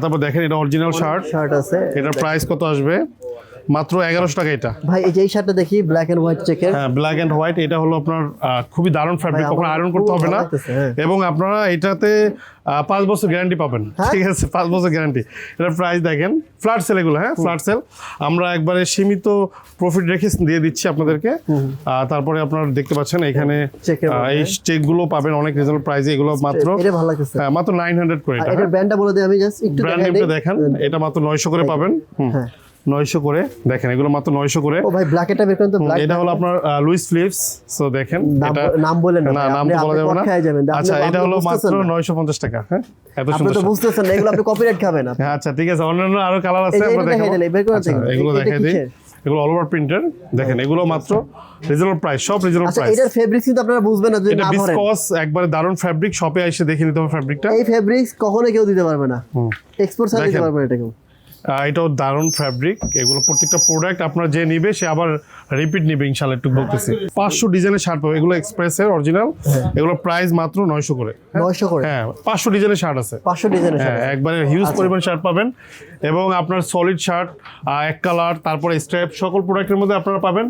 তারপর দেখেন এটা অরিজিনাল শার্ট আছে, এটার প্রাইস কত আসবে? মাত্র 1100 টাকা। এটা ভাই এই যে এই শার্টটা দেখি ব্ল্যাক এন্ড হোয়াইট চেকের। হ্যাঁ, ব্ল্যাক এন্ড হোয়াইট। এটা হলো আপনার খুবই দারুণ ফ্যাব্রিক, কখনো আয়রন করতে হবে না, এবং আপনারা এটাতে 5 বছর গ্যারান্টি পাবেন। ঠিক আছে, 5 বছর গ্যারান্টি। এটার প্রাইস দেখেন, ফ্ল্যাট সেল এগুলো, হ্যাঁ ফ্ল্যাট সেল, আমরা একবারে সীমিত প্রফিট রেখে দিয়ে দিচ্ছি আপনাদেরকে। তারপরে আপনারা দেখতে পাচ্ছেন এখানে এই চেকগুলো পাবেন অনেক রিজনেবল প্রাইসে। এগুলো মাত্র এটা ভালো লাগতেছে, মাত্র 900 করে। এটা এটার ব্র্যান্ডটা বলে দিই আমি, জাস্ট একটু ব্র্যান্ড নেমটা দেখেন, এটা মাত্র 900 করে পাবেন। 900 করে দেখেন, এগুলো মাত্র 900 করে। ও ভাই ব্ল্যাক এটা বের করেন তো, ব্ল্যাক এটা হলো আপনার লুইস ফিলিপস। সো দেখেন, এটা নাম বলেন না, নাম তো বলা যাবে না। আচ্ছা, এটা হলো মাত্র 950 টাকা। হ্যাঁ, এত আপনি সুন্দর। তো বুঝতেছেন না, এগুলো আপনি কপিরাইট খাবেন না। আচ্ছা ঠিক আছে, অন্যান্য আরো কালার আছে, আমরা দেখাবো। এগুলো দেখাই দিই, এগুলো অল ওভার প্রিন্টার। দেখেন, এগুলো মাত্র রিজনেবল প্রাইস, সব রিজনেবল আচ্ছা, প্রাইস। এটার ফেব্রিক্স কিন্তু আপনারা বুঝবেন না যদি এটা না ধরেন। বিসকস, একবারে দারুণ ফ্যাব্রিক, শপে এসে দেখে নিতে হবে ফ্যাব্রিকটা। এই ফেব্রিক্স কখনো কেউ দিতে পারবে না, এক্সপোর্ট সার্ভিস দিতে পারবে না এটা কেউ। এটাও দারুণ ফ্যাব্রিক। এগুলো প্রত্যেকটা প্রোডাক্ট আপনার যে নিবে সে আবার রিপিট নিবে ইনশাআল্লাহ, একটু বলতেছি। 500 ডিজাইনের শার্ট পাবে, এগুলো এক্সপ্রেসের অরিজিনাল। এগুলো প্রাইস মাত্র 900 করে। 900 করে, হ্যাঁ, 500 ডিজাইনের শার্ট আছে। 500 ডিজাইনের হ্যাঁ, একবারে হিউজ পরিমাণ শার্ট পাবেন, এবং আপনার সলিড শার্ট, এক কালার, তারপরে স্ট্র্যাপ, সকল প্রোডাক্টের মধ্যে আপনারা পাবেন